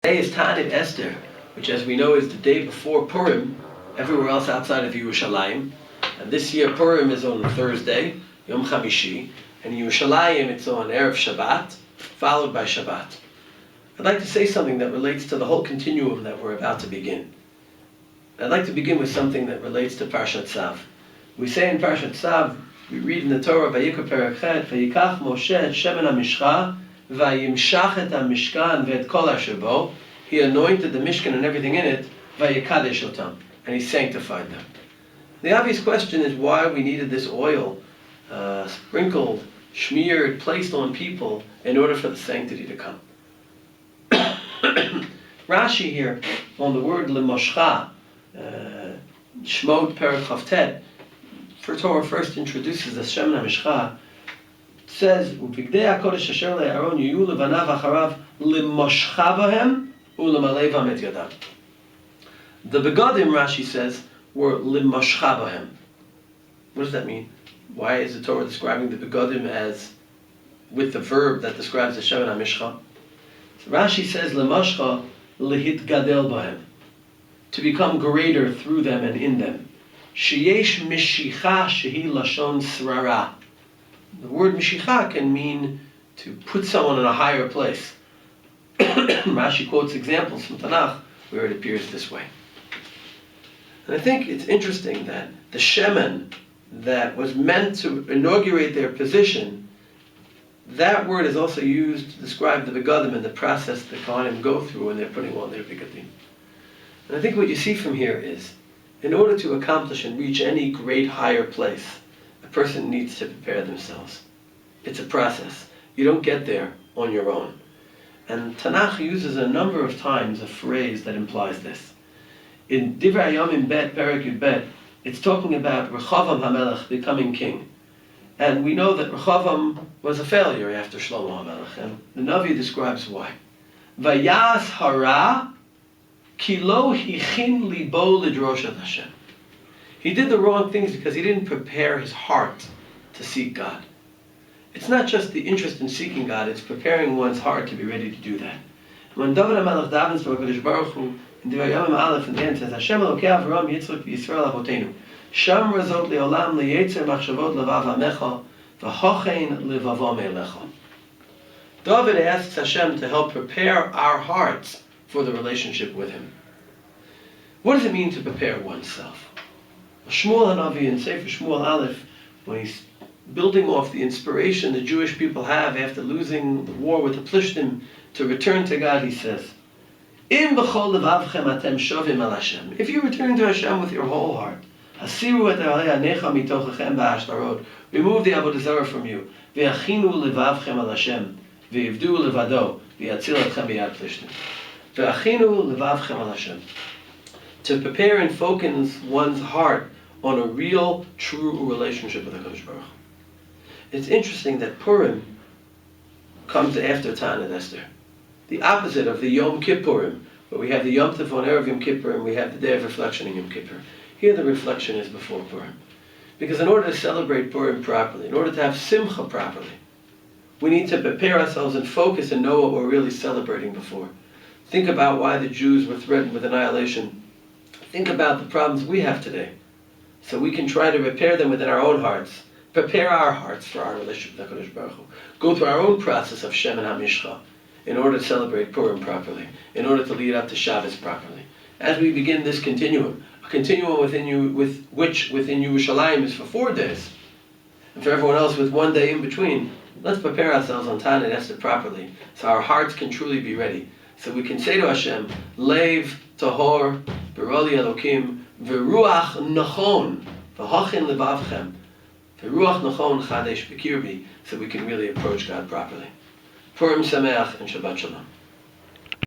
Today is Ta'anit Esther, which as we know is the day before Purim, everywhere else outside of Yerushalayim. And this year Purim is on Thursday, Yom Chamishi, and in Yerushalayim it's on Erev Shabbat, followed by Shabbat. I'd like to say something that relates to the whole continuum that we're about to begin. I'd like to begin with something that relates to Parshat Tzav. We say in Parshat Tzav, we read in the Torah, Vayikra Perek Chet, Vayikach Moshe et Shemen HaMishcha, Vayimshach et HaMishkan ve'et kol asher bo. He anointed the Mishkan and everything in it, Vayikadesh otam, and he sanctified them. The obvious question is why we needed this oil sprinkled, smeared, placed on people in order for the sanctity to come. Rashi here on the word lemoshcha, Shmot Perek Chavtet, for Torah first introduces the Shemen HaMishcha, says, "Ubigdei HaKodesh asher le'Aaron yiyu levanav acharav lemoshcha bahem ulemalei bam et yadav." The begadim, Rashi says, were lemoshcha bahem. What does that mean? Why is the Torah describing the begadim as with the verb that describes the Shemen HaMishcha? So Rashi says, lemoshcha lehitgadel bahem, to become greater through them and in them. Sheyesh mishicha shehi lashon srara. The word mishicha can mean to put someone in a higher place. Rashi quotes examples from Tanakh where it appears this way. And I think it's interesting that the shemen that was meant to inaugurate their position, that word is also used to describe the begadim and the process the Kohanim go through when they're putting on their begadim. And I think what you see from here is, in order to accomplish and reach any great higher place, a person needs to prepare themselves. It's a process. You don't get there on your own. And Tanakh uses a number of times a phrase that implies this. In Divrei Hayamim Bet, Perek Yud Bet, it's talking about Rechavam HaMelech becoming king. And we know that Rechavam was a failure after Shlomo HaMelech, and the Navi describes why. Vayas hara ki lo hichin libo lidrosh et Hashem. He did the wrong things because he didn't prepare his heart to seek God. It's not just the interest in seeking God, it's preparing one's heart to be ready to do that. When David HaMelech davens to HaKadosh Baruch Hu, in Divrei Hayamim Aleph, in the end says, Hashem Elokei Avraham Yitzchak v'Yisrael Avotenu, Sham razot le'olam le'yetzer machshavot levav hamecha, v'hochein levavom elecha. David asks Hashem to help prepare our hearts for the relationship with Him. What does it mean to prepare oneself? Shmuel HaNavi in Sefer Shmuel Aleph, when he's building off the inspiration the Jewish people have after losing the war with the Plishtim to return to God, he says, Im b'chol levavchem atem shovim al Hashem. If you return to Hashem with your whole heart, hasiru et anecha mitochachem ba'ashtarot, remove the avodah zarah from you, ve'achinu levavchem al Hashem, ve'ivdu levado, ve'atzil etchem b'yad Plishtim. Ve'achinu levavchem al Hashem. To prepare and focus one's heart on a real, true relationship with HaKadosh Baruch Hu. It's interesting that Purim comes after Ta'anit Esther. The opposite of the Yom Kippurim, where we have the Yom Tov on Erev Yom Kippur and we have the day of reflection in Yom Kippur. Here the reflection is before Purim. Because in order to celebrate Purim properly, in order to have Simcha properly, we need to prepare ourselves and focus and know what we're really celebrating before. Think about why the Jews were threatened with annihilation. Think about the problems we have today, so we can try to repair them within our own hearts, prepare our hearts for our relationship with HaKadosh Baruch Hu, go through our own process of Shemen HaMishcha in order to celebrate Purim properly, in order to lead up to Shabbos properly. As we begin this continuum, a continuum within Yerushalayim is for 4 days, and for everyone else with 1 day in between, let's prepare ourselves on Ta'anit Esther properly, so our hearts can truly be ready, so we can say to Hashem, Leiv Tahor, Beroli Elokim, Veruach Nachon, V'hochin Levavchem, Veruach Nachon Chadesh B'kirbi, so we can really approach God properly. Purim Sameach and Shabbat Shalom.